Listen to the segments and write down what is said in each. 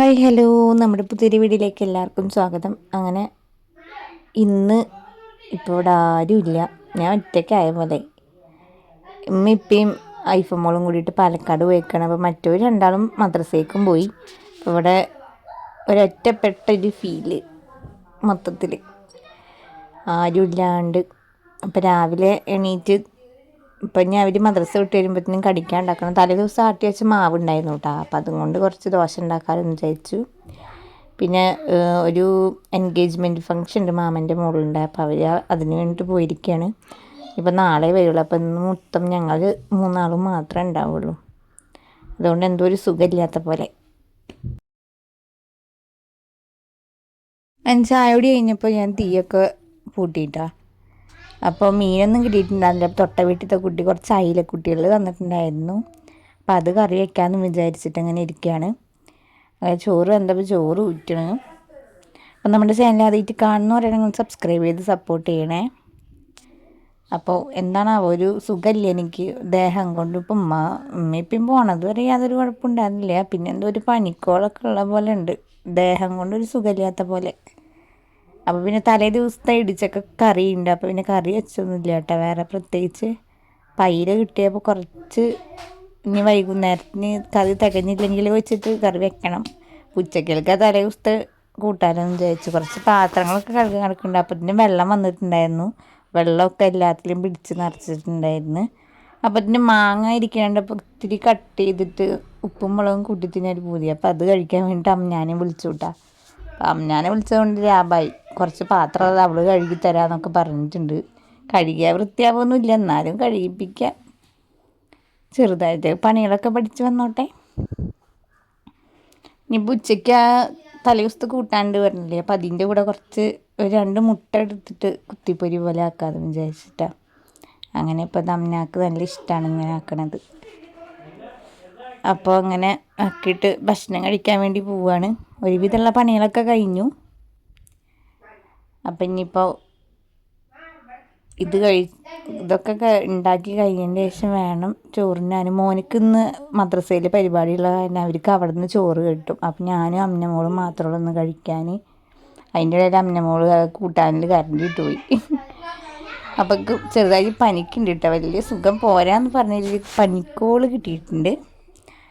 Hi hello, നമ്മുടെ പുതിയൊരു വീഡിയോയിലേക്ക് എല്ലാവർക്കും സ്വാഗതം. അങ്ങനെ ഇന്ന് ഇപ്പോൾ ഇവിടെ ആരുമില്ല, ഞാൻ ഒറ്റയ്ക്കായ പോലെ. ഇപ്പയും ഐഫോൺ മോളും കൂടിയിട്ട് പാലക്കാട് പോയിക്കണം. അപ്പോൾ മറ്റൊരു രണ്ടാളും മദ്രസയ്ക്കും പോയി. അപ്പോൾ ഇവിടെ ഒരൊറ്റപ്പെട്ടൊരു ഫീല് മൊത്തത്തിൽ ആരുമില്ലാണ്ട്. അപ്പോൾ രാവിലെ എണീറ്റ് ഇപ്പം ഞാൻ അവർ മദ്രസ വിട്ട് വരുമ്പോഴത്തേനും കടിക്കാൻ ഉണ്ടാക്കണം. തലേ ദിവസം ആട്ടി വെച്ച മാവ് ഉണ്ടായിരുന്നു കേട്ടോ. അപ്പം അതുകൊണ്ട് കുറച്ച് ദോശ ഉണ്ടാക്കാമെന്ന് വിചാരിച്ചു. പിന്നെ ഒരു എൻഗേജ്മെൻറ്റ് ഫംഗ്ഷൻ ഉണ്ട് മാമൻ്റെ മോളുണ്ട്. അപ്പോൾ അവർ അതിന് വേണ്ടിയിട്ട് പോയിരിക്കുകയാണ്. ഇപ്പം നാളെ വരുള്ളൂ. അപ്പം ഇന്ന് മൊത്തം ഞങ്ങൾ മൂന്നാളും മാത്രമേ ഉണ്ടാവുള്ളൂ. അതുകൊണ്ട് എന്തോ ഒരു സുഖമില്ലാത്ത പോലെ. ചായയോടി കഴിഞ്ഞപ്പോൾ ഞാൻ തീയൊക്കെ പൂട്ടിയിട്ടാണ്. അപ്പോൾ മീനൊന്നും കിട്ടിയിട്ടുണ്ടായിരുന്നില്ല. തൊട്ട വീട്ടിലത്തെ കുട്ടി കുറച്ച് അയിലക്കുട്ടികൾ തന്നിട്ടുണ്ടായിരുന്നു. അപ്പോൾ അത് കറി വയ്ക്കാമെന്ന് വിചാരിച്ചിട്ട് അങ്ങനെ ഇരിക്കുകയാണ്. ചോറ് വന്നപ്പോൾ ചോറ് ഊറ്റണം. അപ്പോൾ നമ്മുടെ ചാനൽ ആദ്യമായിട്ട് കാണുന്നവരാണെങ്കിൽ സബ്സ്ക്രൈബ് ചെയ്ത് സപ്പോർട്ട് ചെയ്യണേ. അപ്പോൾ എന്താണ് ഒരു സുഖമില്ല എനിക്ക് ദേഹം കൊണ്ട്. ഇപ്പം ഉമ്മയിപ്പം പോണത് വരെ യാതൊരു കുഴപ്പമുണ്ടായിരുന്നില്ല. പിന്നെ എന്തോ ഒരു പനിക്കോളൊക്കെ ഉള്ള പോലെ ഉണ്ട്. ദേഹം കൊണ്ടൊരു സുഖമില്ലാത്ത പോലെ. അപ്പോൾ പിന്നെ തലേ ദിവസത്തെ ഇടിച്ചൊക്കെ കറി ഉണ്ട്. അപ്പോൾ പിന്നെ കറി വെച്ചൊന്നുമില്ല കേട്ടോ വേറെ പ്രത്യേകിച്ച്. പൈര് കിട്ടിയപ്പോൾ കുറച്ച് ഇനി വൈകുന്നേരത്തിന് കറി തികഞ്ഞില്ലെങ്കിൽ വെച്ചിട്ട് കറി വെക്കണം. ഉച്ചക്കലേക്ക് തലേ ദിവസത്തെ കൂട്ടാനെന്ന് വിചാരിച്ചു. കുറച്ച് പാത്രങ്ങളൊക്കെ കഴുകി കിടക്കുന്നുണ്ട്. അപ്പോൾ ഇതിന് വെള്ളം വന്നിട്ടുണ്ടായിരുന്നു. വെള്ളമൊക്കെ എല്ലാത്തിലും പിടിച്ച് നിറച്ചിട്ടുണ്ടായിരുന്നു. അപ്പോൾ ഇതിന് മാങ്ങ ഇരിക്കാണ്ടപ്പോൾ ഇത്തിരി കട്ട് ചെയ്തിട്ട് ഉപ്പും മുളകും കൂട്ടി തിന്നൊരു പൂതി. അപ്പോൾ അത് കഴിക്കാൻ വേണ്ടിയിട്ട് അമ്മഞാനെ വിളിച്ചു കൂട്ടാ. അമ്മഞാനെ വിളിച്ചതുകൊണ്ട് ലാഭമായി. കുറച്ച് പാത്രം അത് അവൾ കഴുകി തരാമെന്നൊക്കെ പറഞ്ഞിട്ടുണ്ട്. കഴുകിയാൽ വൃത്തിയാവുമൊന്നുമില്ല, എന്നാലും കഴുകിപ്പിക്കാം. ചെറുതായിട്ട് പണികളൊക്കെ പഠിച്ച് വന്നോട്ടെ. ഇനിയിപ്പോൾ ഉച്ചയ്ക്ക് ആ തലേ ദിവസത്ത് കൂട്ടാണ്ട് പറഞ്ഞില്ലേ. അപ്പോൾ അതിൻ്റെ കൂടെ കുറച്ച് 2 മുട്ട എടുത്തിട്ട് കുത്തിപ്പൊരി പോലെ ആക്കാമെന്ന് വിചാരിച്ചിട്ടാണ്. അങ്ങനെ ഇപ്പോൾ അമ്മനാക്ക് നല്ല ഇഷ്ടമാണ് ഇങ്ങനെ ആക്കണത്. അപ്പോൾ അങ്ങനെ ആക്കിയിട്ട് ഭക്ഷണം കഴിക്കാൻ വേണ്ടി പോവുകയാണ്. ഒരുവിധമുള്ള പണികളൊക്കെ കഴിഞ്ഞു. അപ്പം ഇനിയിപ്പോൾ ഇതൊക്കെ ഉണ്ടാക്കി കഴിഞ്ഞതിന് ശേഷം വേണം ചോറിനാൻ. മോനിക്ക് ഇന്ന് മദ്രസയിൽ പരിപാടിയുള്ള കാരണം അവർക്ക് അവിടെ നിന്ന് ചോറ് കിട്ടും. അപ്പം ഞാനും അമ്മനമോളും മാത്രമേ ഒന്ന് കഴിക്കാൻ. അതിൻ്റെ ഇടയിൽ അമ്മനമോൾ കൂട്ടാനിൽ കരണ്ടി ഇട്ട് പോയി. അപ്പം ചെറുതായി പനിക്കുണ്ട് കേട്ടോ. വലിയ സുഖം പോരാന്ന് പറഞ്ഞതിൽ പനിക്കോള് കിട്ടിയിട്ടുണ്ട്.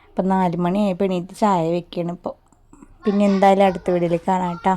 അപ്പം 4 മണിയായപ്പോൾ എണീറ്റ് ചായ വെക്കണം ഇപ്പോൾ. പിന്നെ എന്തായാലും അടുത്ത വീഡിയോയിൽ കാണാം കേട്ടോ.